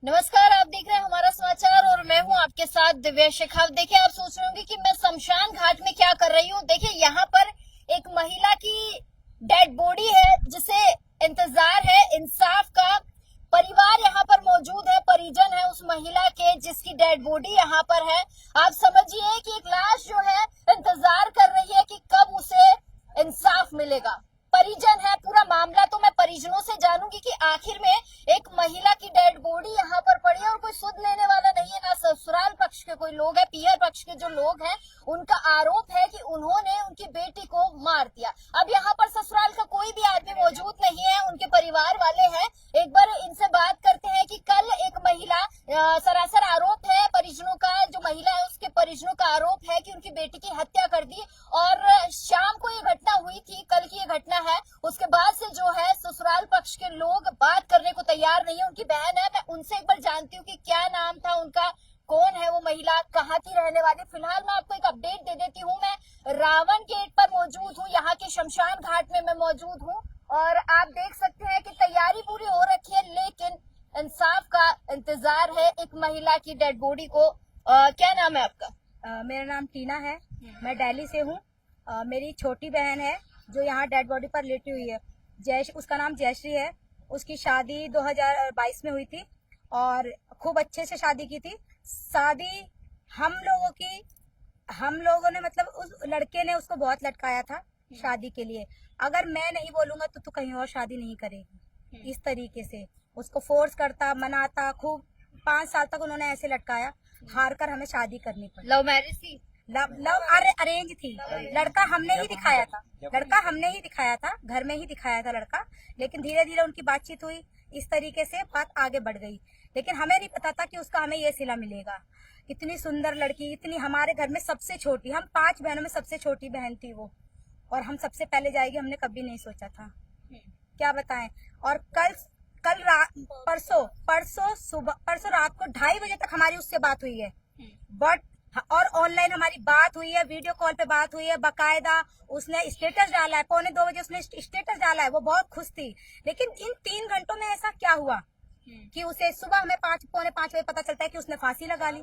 नमस्कार, आप देख रहे हैं हमारा समाचार और मैं हूं आपके साथ दिव्या शेखावत। देखिए, आप सोच रहे होंगे कि मैं शमशान घाट में क्या कर रही हूं। देखिए, यहाँ पर एक महिला की डेड बॉडी है जिसे इंतजार है इंसाफ का। परिवार यहाँ पर मौजूद है, परिजन है उस महिला के जिसकी डेड बॉडी यहाँ पर है। आप समझिए कि एक लाश जो है इंतजार कर रही है कि कब उसे इंसाफ मिलेगा। परिजन है, पूरा मामला तो मैं परिजनों से जानूंगी कि आखिर में एक महिला की डेड बॉडी यहाँ पर पड़ी है और कोई सुध लेने वाला नहीं है। ना ससुराल पक्ष के कोई लोग हैं, पियर पक्ष के जो लोग हैं उनका आरोप है कि उन्होंने उनकी बेटी को मार दिया। अब यहाँ पर ससुराल का कोई भी आदमी मौजूद नहीं है, उनके परिवार वाले हैं। एक बार इनसे बात करते हैं कि कल एक महिला, सरासर आरोप है परिजनों का, जो महिला है उसके परिजनों का आरोप है कि उनकी बेटी की हत्या कर दी और शाम को ये घटना हुई थी, कल की ये घटना है। उसके बाद से जो है ससुराल पक्ष के लोग बात करने को तैयार नहीं है। उनकी बहन है, मैं उनसे एक बार जानती हूँ कि क्या नाम था उनका, कौन है वो महिला, कहाँ की रहने वाली। फिलहाल मैं आपको एक अपडेट दे देती हूँ। मैं रावण गेट पर मौजूद हूँ, यहाँ के शमशान घाट में मैं मौजूद हूँ और आप देख सकते हैं कि तैयारी पूरी हो रखी है, लेकिन इंसाफ का इंतजार है एक महिला की डेड बॉडी को। क्या नाम है आपका? मेरा नाम टीना है, मैं दिल्ली से हूँ। मेरी छोटी बहन है जो यहाँ डेड बॉडी पर लेटी हुई है। उसका नाम जयश्री है। उसकी शादी 2022 में हुई थी और खूब अच्छे से शादी की थी। शादी हम लोगों ने मतलब उस लड़के ने उसको बहुत लटकाया था शादी के लिए। अगर मैं नहीं बोलूंगा तो तू कहीं और शादी नहीं करेगी, इस तरीके से उसको फोर्स करता, मनाता खूब। 5 साल तक उन्होंने ऐसे लटकाया, हार कर हमें शादी करनी पड़ी। लव मैरिज थी? लव अरेंज थी। लड़का हमने ही दिखाया था, घर में ही दिखाया था लड़का। लेकिन धीरे धीरे उनकी बातचीत हुई, इस तरीके से बात आगे बढ़ गई। लेकिन हमें नहीं पता था कि उसका हमें ये सिला मिलेगा। इतनी सुंदर लड़की, इतनी हमारे घर में सबसे छोटी, हम 5 बहनों में सबसे छोटी बहन थी वो, और हम सबसे पहले जाएगी हमने कभी नहीं सोचा था। क्या बताएं। और परसों रात को 2:30 बजे तक हमारी उससे बात हुई है। बट और ऑनलाइन हमारी बात हुई है, वीडियो कॉल पे बात हुई है, बकायदा उसने स्टेटस डाला है। 1:45 बजे उसने स्टेटस डाला है, वो बहुत खुश थी। लेकिन इन 3 घंटों में ऐसा क्या हुआ कि उसे सुबह हमें 5:45 बजे पता चलता है कि उसने फांसी लगा ली।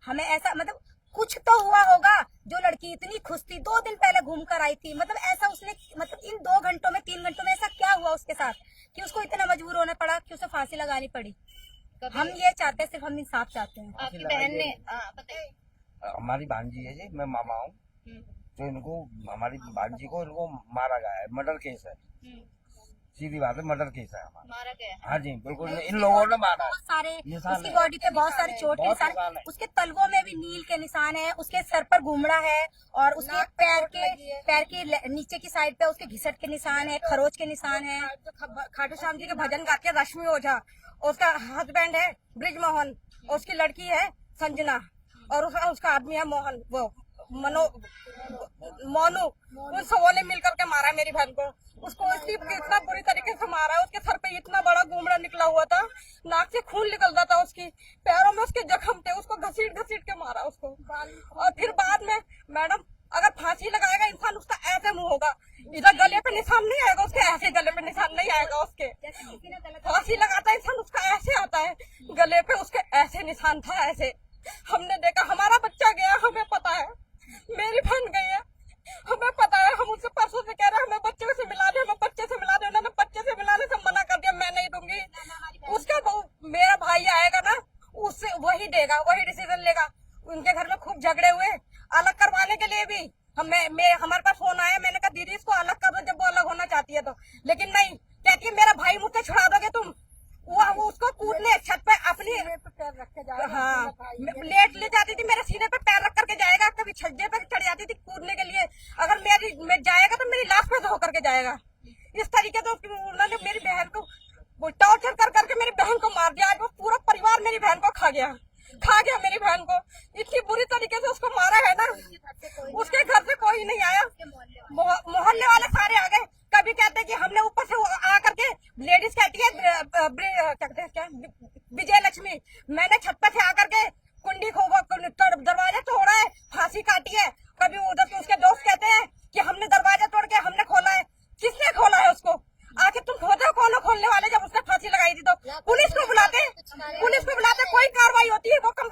हमें ऐसा मतलब कुछ तो हुआ होगा। जो लड़की इतनी खुश थी, 2 दिन पहले घूम कर आई थी, मतलब ऐसा उसने, मतलब इन 2 घंटों में 3 घंटों में ऐसा क्या हुआ उसके साथ कि उसको इतना मजबूर होना पड़ा कि उसे फांसी लगानी पड़ी। हम ये चाहते हैं, सिर्फ हम इंसाफ चाहते हैं। आपकी बहन ने बताइए। हमारी भांजी है जी, मैं मामा हूँ। तो इनको, हमारी भांजी को इनको मारा गया है, मर्डर केस है। सीधी बात है, मर्डर केस है हमारा। मारा गया? हाँ जी बिल्कुल, इन लोगों ने मारा है। बहुत सारे निशान उसकी है। बॉडी पे बहुत सारे चोट के बहुत निशान, निशान है। उसके तलवों में भी नील के निशान है, उसके सर पर घुमड़ा है और उसके पैर के नीचे की साइड पे उसके घिसट के निशान है, खरोच के निशान है। खाटू श्याम जी के भजन गाती है रश्मि ओझा, उसका हस्बैंड है ब्रिज मोहन, उसकी लड़की है संजना और उसका आदमी है मोहन, वो मोनू। उन सबों ने मिलकर के मारा मेरी बहन को। उसको इतना बुरी तरीके से मारा है, उसके सर पे इतना बड़ा घुमड़ा निकला हुआ था, नाक से खून निकलता था, उसकी पैरों में उसके जख्म थे, उसको घसीट घसीट के मारा उसको। और फिर बाद में मैडम, अगर फांसी लगाएगा इंसान उसका ऐसे मुंह होगा, इधर गले पे निशान नहीं आएगा उसके, ऐसे गले पे निशान नहीं आएगा उसके। फांसी लगाता है इंसान उसका ऐसे आता है, गले पे उसके ऐसे निशान था, ऐसे। हमने देखा, हमारा बच्चा गया, हमें पता है, मेरी बहन गई है, हमें पता है। हम उससे परसों से कह रहे हैं हमें बच्चे से मिला दे, हमें बच्चे से मिला दे। उन्होंने बच्चे से मिलाने से मना कर दिया, मैं नहीं दूंगी। उसका मेरा भाई आएगा ना, उससे वही देगा, वही डिसीजन लेगा। उनके घर में खूब झगड़े हुए, अलग करवाने के लिए भी हमारे पास फोन आया। मैंने कहा दीदी इसको अलग कर दो जब वो अलग होना चाहती है तो, लेकिन नहीं, कहती है मेरा भाई मुझसे छुड़ा दोगे तुम। वो उसको कूदने छत पे अपनी पैर रख के जाएगा। हाँ, लेट ले जाती थी, मेरे सीने पे पैर रख करके जाएगा, कभी छज्जे पे चढ़ जाती थी कूदने के लिए। अगर मैं जाएगा तो मेरी लाश पे होकर के जाएगा। इस तरीके से उन्होंने मेरी बहन को टॉर्चर कर करके मेरी बहन को मार दिया। आज वो पूरा परिवार मेरी बहन को खा गया मेरी बहन को। इतनी बुरी तरीके से उसको मारा है ना, उसके घर से कोई नहीं आया, मोहल्ले वाले सारे आ गए। कभी कहते हैं कि हमने ऊपर से आ करके, लेडीज कहती है क्या विजय लक्ष्मी, मैंने छत पे से आकर के कुंडी दरवाजा तोड़ा है, फांसी काटी है। कभी उधर से उसके दोस्त कहते हैं कि हमने दरवाजा तोड़ के हमने खोला है। किसने खोला है उसको? आखिर तुम खोदो, कौन खोलने वाले? जब उसने फांसी लगाई थी तो पुलिस को बुलाते,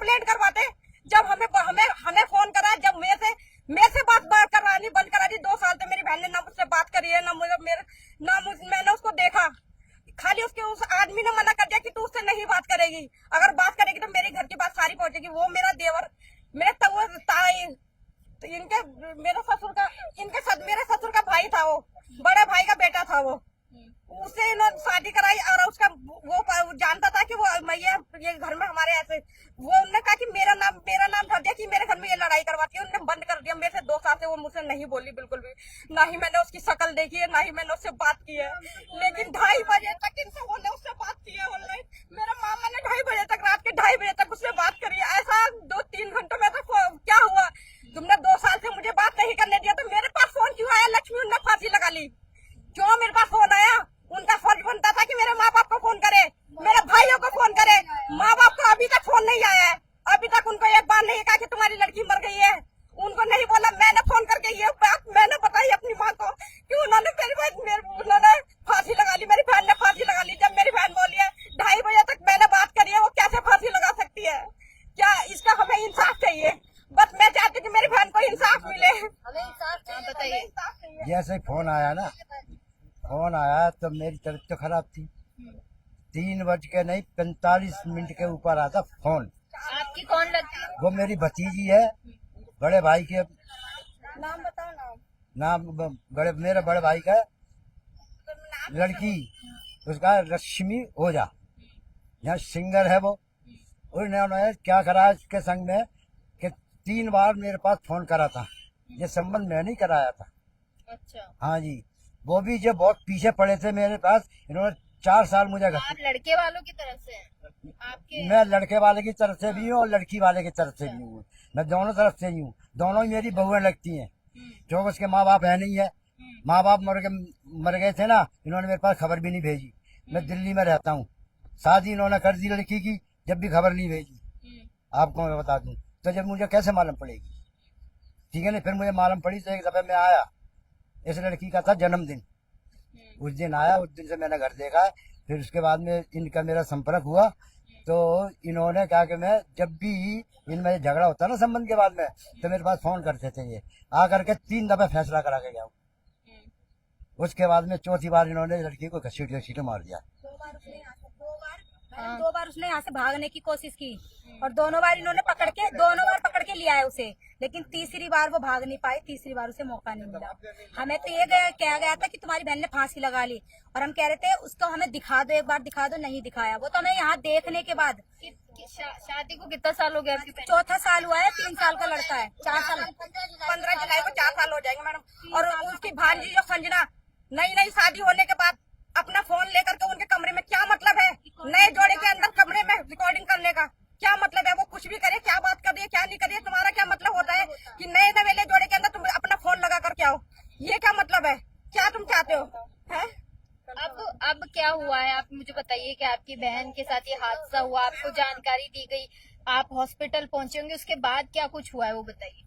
कंप्लेंट करवाते। जब हमें हमें हमें फोन करा, जब मेरे से बात करवानी बंद करा दी। 2 साल से मेरी बहन ने ना मुझसे बात करी है, मैंने उसको देखा। खाली उस आदमी ने मना कर दिया कि तू उससे नहीं बात करेगी, अगर बात करेगी तो मेरे घर की बात सारी पहुंचेगी। वो मेरा देवर, मेरे ताई, तो मेरे ससुर का भाई था, वो बड़े भाई का बेटा था। वो उससे इन्होंने शादी कराई और उसका वो जानता था कि वो मैया ये घर में हमारे ऐसे, वो उन्होंने कहा कि मेरा नाम धर दिया कि मेरे घर में ये लड़ाई करवाती है। उन्होंने बंद कर दिया। मेरे से 2 साल से वो मुझसे नहीं बोली बिल्कुल भी, ना ही मैंने उसकी शक्ल देखी है, ना ही मैंने उससे बात की है। लेकिन 2:30 बजे तक इनसे उससे बात की है ऑनलाइन। मेरे मामा ने 2:30 बजे तक, रात के 2:30 बजे तक उससे बात करी है। ऐसा 2-3 घंटों में तो क्या हुआ, तुमने 2 साल से मुझे बात नहीं करने दिया तो मेरे पास फोन क्यों आया? लक्ष्मी उन्होंने फांसी लगा ली। क्यों मेरे पास फोन आया? उनका फर्ज बनता था कि मेरे माँ बाप को फोन करे, मेरे भाइयों को फोन करे। माँ बाप को अभी तक फोन नहीं आया है। अभी तक उनको एक बार नहीं कहा कि तुम्हारी लड़की मर गई है। उनको नहीं बोला। मैंने फोन करके ये बात मैंने बताई अपनी माँ को कि उन्होंने उन्होंने फांसी लगा ली। मेरी बहन ने फांसी लगा ली। जब मेरी बहन बोली है 2:30 बजे तक मैंने बात करी है, वो कैसे फांसी लगा सकती है? क्या इसका हमें इंसाफ चाहिए। बस मैं चाहती हूँ कि मेरी बहन को इंसाफ मिले। हमें इंसाफ चाहिए, बताइए। जैसे फोन आया ना, फोन आया तो मेरी तबीयत तो खराब थी। 3:45 के ऊपर आता फोन। आपकी कौन लगती है? वो मेरी भतीजी है, बड़े भाई के नाम बताओ। नाम मेरे बड़े भाई का लड़की, उसका रश्मि ओझा, यहाँ सिंगर है वो। उन्होंने क्या करा इसके संग में कि 3 बार मेरे पास फोन करा था। ये संबंध मैं नहीं कराया था। अच्छा, हाँ जी, वो भी जो बहुत पीछे पड़े थे मेरे पास। इन्होंने 4 साल मुझे आप लड़के वालों की तरफ से हैं? आपके मैं लड़के वाले की तरफ से भी हूँ और लड़की वाले की तरफ से भी हूँ। मैं दोनों तरफ से ही हूँ। दोनों ही मेरी बहुएं लगती हैं, क्योंकि उसके माँ बाप है नहीं है। माँ बाप मर गए थे ना, इन्होंने मेरे पास खबर भी नहीं भेजी। मैं दिल्ली में रहता हूँ। शादी इन्होंने कर दी लड़की की, जब भी खबर नहीं भेजी। आपको मैं बता दूं तो जब मुझे कैसे मालूम पड़ेगी? ठीक है ना। फिर मुझे मालूम पड़ी तो एक दफे मैं आया, इस लड़की का था जन्मदिन। उस दिन आया, उस दिन से मैंने घर देखा। फिर उसके बाद में इनका मेरा संपर्क हुआ तो इन्होंने कहा कि मैं जब भी इनमें झगड़ा होता ना संबंध के बाद में, तो मेरे पास फोन करते थे। ये आकर के 3 दफे फैसला करा के गया। उसके बाद में 4थी बार इन्होंने लड़की को घसीट मार दिया। 2 बार उसने यहाँ से भागने की कोशिश की और दोनों बार पकड़ के लिया है उसे। लेकिन तीसरी बार वो भाग नहीं पाई। तीसरी बार उसे मौका नहीं मिला। हमें तो ये कहा गया था कि तुम्हारी बहन ने फांसी लगा ली और हम कह रहे थे उसको हमें दिखा दो, एक बार दिखा दो। नहीं दिखाया। वो तो हमें यहाँ देखने के बाद शादी को कितना साल हो गया आपकी? 4था साल हुआ है। 3 साल का लड़का है। 4 साल 15 जुलाई को 4 साल हो जाएंगे मैडम। और उसकी भांजी जो संजना, नई शादी होने के बाद अपना फोन लेकर के उनके कमरे में, क्या मतलब है नए जोड़े के अंदर कमरे में रिकॉर्डिंग करने का? क्या मतलब है? वो कुछ भी करे, क्या बात कर रही है, क्या नहीं कर रही है, तुम्हारा क्या मतलब होता है कि नए नवेले जोड़े के अंदर तुम अपना फोन लगा कर के आओ? ये क्या मतलब है? क्या तुम चाहते हो? है? अब क्या हुआ है? आप मुझे बताइए कि आपकी बहन के साथ ये हादसा हुआ, आपको जानकारी दी गई, आप हॉस्पिटल पहुंचे होंगे, उसके बाद क्या कुछ हुआ है वो बताइए।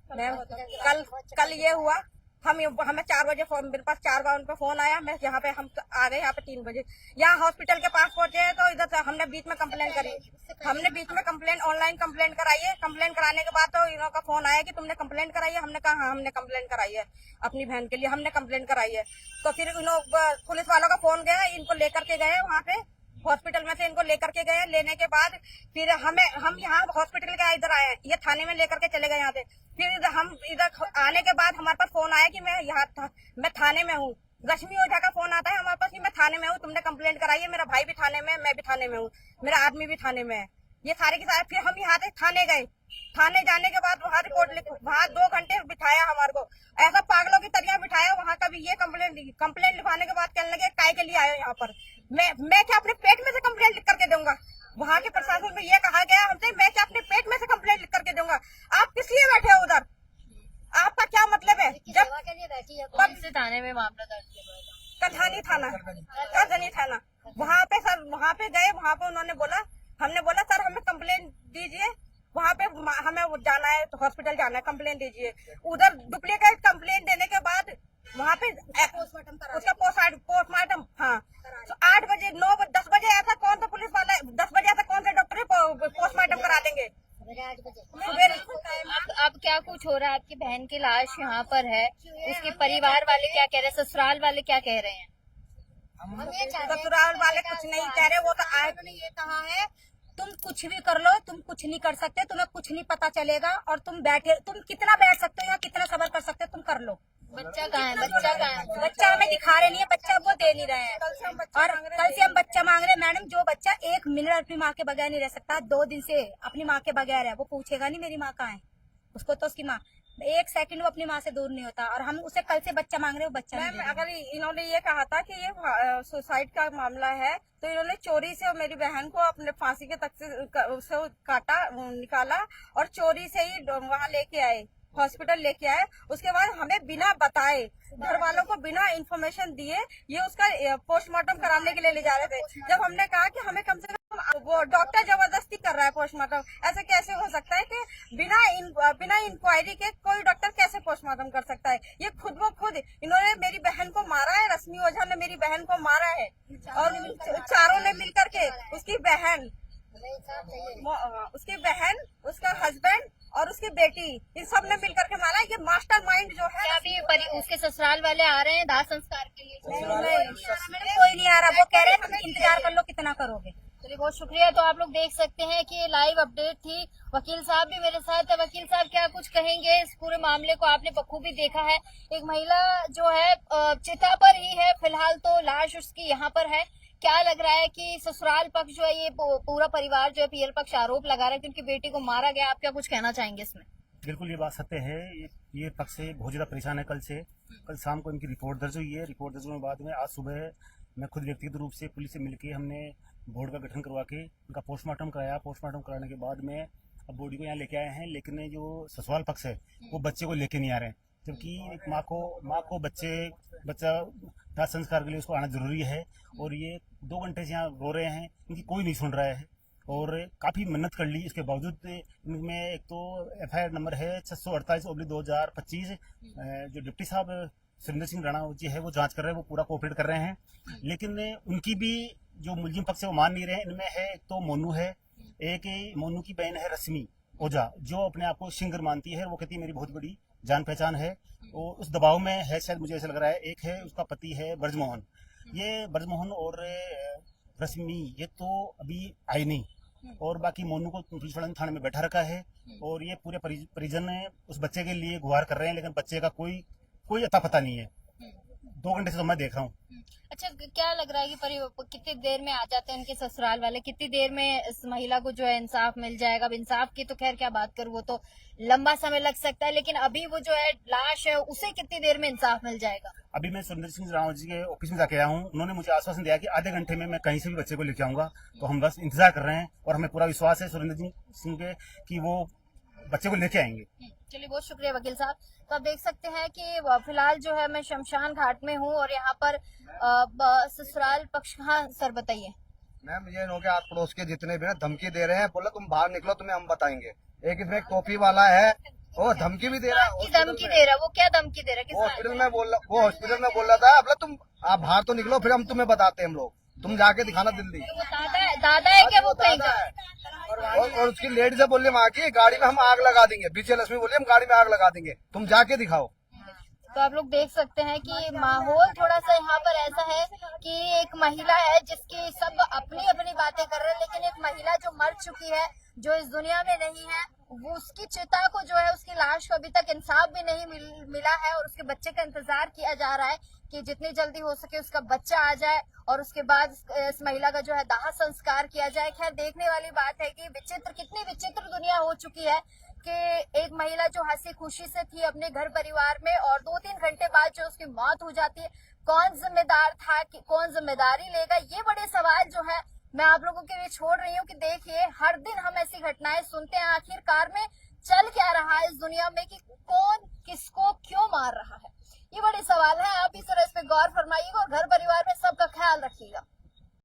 कल ये हुआ, हमें 4 बजे मेरे पास 4 बार उन पे फोन आया। मैं यहाँ पे हम आ गए यहाँ पे 3 बजे। यहाँ हॉस्पिटल के पास पहुंचे तो इधर से हमने बीच में कंप्लेन करी। हमने बीच में ऑनलाइन कंप्लेन कराई है। कंप्लेन कराने के बाद तो इन्हों का फोन आया कि तुमने कंप्लेन कराई है। हमने कहा हाँ हमने कंप्लेन कराई है, अपनी बहन के लिए हमने कंप्लेन कराई है। तो फिर पुलिस वालों का फोन गया, इनको लेकर के गए वहाँ पे हॉस्पिटल में से। इनको लेकर के गए, लेने के बाद फिर हम यहाँ हॉस्पिटल के इधर आए, ये थाने में लेकर के चले गए यहाँ से। फिर हम इधर आने के बाद हमारे पास फोन आया कि मैं थाने में हूँ। रश्मि ओझा का फोन आता है हमारे पास कि मैं थाने में हूँ, तुमने कंप्लेंट कराई है। मेरा भाई भी थाने में है, मैं भी थाने में हूँ, मेरा आदमी भी थाने में है। ये सारे के सारे फिर हम यहाँ से थाने गए। थाने जाने के बाद वहाँ रिपोर्ट लिखो, वहाँ 2 घंटे बिठाया हमारे को, ऐसा पागलों की तरह बिठाया। वहाँ का भी ये कंप्लेंट लिखवाने के बाद कहने लगे काय के लिए आए यहाँ पर? मैं क्या अपने पेट में से कंप्लेंट लिख करके दूंगा? वहाँ के प्रशासन में ये कहा गया हमसे, मैं क्या अपने पेट में से कंप्लेंट लिख करके दूंगा? आप किस लिए बैठे हो उधर? आपका क्या मतलब है? जब कौन से थाने में मामला दर्ज किया? कधानी थाना। वहाँ पे सर, वहाँ पे गए, वहाँ पे उन्होंने बोला, हमने बोला सर हमें कंप्लेंट दीजिए, वहाँ पे हमें जाना है, तो हॉस्पिटल जाना है, कंप्लेंट दीजिए। उधर डुप्लीकेट कंप्लेंट देने के बाद वहाँ पे उसका पोस्टमार्टम, हाँ, तो 8 बजे 9 10 बजे ऐसा कौन सा पुलिस वाला, 10 बजे ऐसा कौन से डॉक्टर पोस्टमार्टम करा देंगे? कुछ हो रहा है, आपकी बहन की लाश यहाँ पर है, उसके परिवार वाले क्या कह रहे हैं, ससुराल वाले क्या कह रहे हैं? ससुराल वाले कुछ नहीं कह रहे, वो तो आए तो नहीं, ये कहा है तुम कुछ भी कर लो, तुम कुछ नहीं कर सकते, तुम्हें कुछ नहीं पता चलेगा, और तुम कितना बैठ सकते हो या कितना सबर कर सकते हो, तुम कर लो। बच्चा कहाँ है? बच्चा कहाँ है? बच्चा हमें दिखा रहे नहीं है, बच्चा वो दे नहीं रहे हैं। और कल से हम बच्चा मांग रहे हैं। मैडम, जो बच्चा 1 मिनट अपनी माँ के बगैर नहीं रह सकता, 2 दिन से अपनी माँ के बगैर है, वो पूछेगा नहीं मेरी माँ कहाँ है। उसको तो उसकी माँ 1 सेकंड वो अपनी माँ से दूर नहीं होता, और हम उसे कल से बच्चा मांग रहे हैं, वो बच्चा नहीं दे मैम, रहे। अगर इन्होंने ये कहा था कि ये सुसाइड का मामला है, तो इन्होंने चोरी से मेरी बहन को अपने फांसी के तक से उससे काटा, निकाला, और चोरी से ही वहाँ लेके आए, हॉस्पिटल लेके आए। उसके बाद हमें बिना बताए, घर वालों को बिना इंफॉर्मेशन दिए, ये उसका पोस्टमार्टम कराने के लिए ले जा रहे थे। जब हमने कहा कि हमें कम से कम, वो डॉक्टर जबरदस्ती कर रहा है पोस्टमार्टम, ऐसे कैसे हो सकता है कि बिना इंक्वायरी के कोई डॉक्टर कैसे पोस्टमार्टम कर सकता है? ये खुद ब खुद इन्होंने मेरी बहन को मारा है, रश्मि ओझा ने मेरी बहन को मारा है, और चारों ने मिलकर के उसकी बहन, उसका हस्बैंड और उसकी बेटी, इन सब ने मिलकर के मारा। ये मास्टरमाइंड जो है। क्या अभी उसके ससुराल वाले आ रहे हैं दाह संस्कार के लिए? कोई नहीं आ रहा, वो कह रहे हैं हम इंतजार कर लो, कितना करोगे। चलिए, बहुत शुक्रिया। तो आप लोग देख सकते हैं कि ये लाइव अपडेट थी। वकील साहब भी मेरे साथ है। वकील साहब, क्या कुछ कहेंगे इस पूरे मामले को? आपने बखूबी देखा है, एक महिला जो है चिता पर ही है फिलहाल, तो लाश उसकी यहाँ पर है। क्या लग रहा है कि ससुराल पक्ष जो है, ये पूरा परिवार जो है, पीएल पक्ष आरोप लगा रहा है कि उनकी बेटी को मारा गया। आप क्या कुछ कहना चाहेंगे इसमें? बिल्कुल, ये बात सत्य है। ये पक्ष से बहुत ज्यादा परेशान है। कल शाम को इनकी रिपोर्ट दर्ज हुई है। रिपोर्ट दर्ज होने के बाद में आज सुबह मैं खुद व्यक्तिगत रूप से पुलिस से मिलकर हमने बोर्ड का गठन करवा के उनका पोस्टमार्टम कराया। पोस्टमार्टम कराने के बाद में अब बॉडी को यहाँ लेके आए हैं, लेकिन जो ससुराल पक्ष है वो बच्चे को लेके नहीं आ रहे हैं, जबकि एक माँ को बच्चा दाह संस्कार के लिए उसको आना जरूरी है। और ये 2 घंटे से यहाँ रो रहे हैं, इनकी कोई नहीं सुन रहा है, और काफ़ी मेहनत कर ली। इसके बावजूद इनमें एक तो FIR नंबर है 648/2025। जो डिप्टी साहब सुरेंद्र सिंह राणा जी है वो जांच कर रहे हैं, वो पूरा कोऑपरेट कर रहे हैं, लेकिन उनकी भी जो मुलजिम पक्ष है वो मान नहीं रहे हैं। इनमें है एक तो मोनू है, एक मोनू की बहन है रश्मि ओझा, जो अपने आप को सिंगर मानती है। वो कहती है मेरी बहुत बड़ी जान पहचान है, वो उस दबाव में है, शायद मुझे ऐसा लग रहा है। एक है उसका पति है ब्रजमोहन। ये ब्रजमोहन और रश्मि ये तो अभी आए नहीं, और बाकी मोनू को पुलिस थाने में बैठा रखा है, और ये पूरे परिजन उस बच्चे के लिए गुहार कर रहे हैं, लेकिन बच्चे का कोई अता पता नहीं है। 2 घंटे से तो मैं देख रहा हूँ। अच्छा, क्या लग रहा है कि कितनी देर में आ जाते हैं उनके ससुराल वाले? कितनी देर में इस महिला को जो है इंसाफ मिल जाएगा? अब इंसाफ की तो खैर क्या बात करूं, वो तो लंबा समय लग सकता है, लेकिन अभी वो जो है लाश है, उसे कितनी देर में इंसाफ मिल जाएगा? अभी मैं सुरेंद्र सिंह राणा जी के ऑफिस में जाके आया हूँ। उन्होंने मुझे आश्वासन दिया कि आधे घंटे में मैं कहीं से भी बच्चे को लेके आऊंगा, तो हम बस इंतजार कर रहे हैं, और हमें पूरा विश्वास है सुरेंद्र सिंह के कि वो बच्चे को लेके आएंगे। चलिए, बहुत शुक्रिया वकील साहब। तो आप देख सकते हैं कि फिलहाल जो है मैं शमशान घाट में हूँ, और यहाँ पर ससुराल पक्ष। हाँ सर, बताइए। मैम, ये लोग आस पड़ोस के जितने भी ना धमकी दे रहे हैं, बोला तुम बाहर निकलो, तुम्हें हम बताएंगे। एक इसमें टोपी वाला है, वो धमकी भी दे रहा है। धमकी दे रहा है? वो क्या धमकी दे रहा है? वो हॉस्पिटल में बोल रहा था, बोला तुम आप बाहर तो निकलो, फिर हम तुम्हें बताते हैं, हम लोग तुम जाके दिखाना दिल्ली। वो दादा है क्या? वो कहेगा। और उसकी लेडी से बोलिए वहाँ की गाड़ी में हम आग लगा देंगे, बीचे लक्ष्मी बोलिए हम गाड़ी में आग लगा देंगे, तुम जाके दिखाओ। तो आप लोग देख सकते हैं कि माहौल थोड़ा सा यहाँ पर ऐसा है कि एक महिला है जिसकी सब अपनी अपनी बातें कर रहे हैं, लेकिन एक महिला जो मर चुकी है, जो इस दुनिया में नहीं है, वो उसकी चिता को जो है, उसकी लाश को अभी तक इंसाफ भी नहीं मिला है, और उसके बच्चे का इंतजार किया जा रहा है कि जितनी जल्दी हो सके उसका बच्चा आ जाए, और उसके बाद इस महिला का जो है दाह संस्कार किया जाए। खैर, देखने वाली बात है कि कितनी विचित्र दुनिया हो चुकी है कि एक महिला जो हंसी खुशी से थी अपने घर परिवार में, और 2-3 घंटे बाद जो उसकी मौत हो जाती है, कौन जिम्मेदार था, कि कौन जिम्मेदारी लेगा? ये बड़े सवाल जो है मैं आप लोगों के लिए छोड़ रही हूँ कि देखिए, हर दिन हम ऐसी घटनाएं सुनते हैं। आखिरकार में चल क्या रहा है इस दुनिया में, कि कौन किसको क्यों मार रहा है? ये बड़े सवाल है। आप इस तरह इस पे गौर फरमाइएगा और घर परिवार में सबका ख्याल रखिएगा।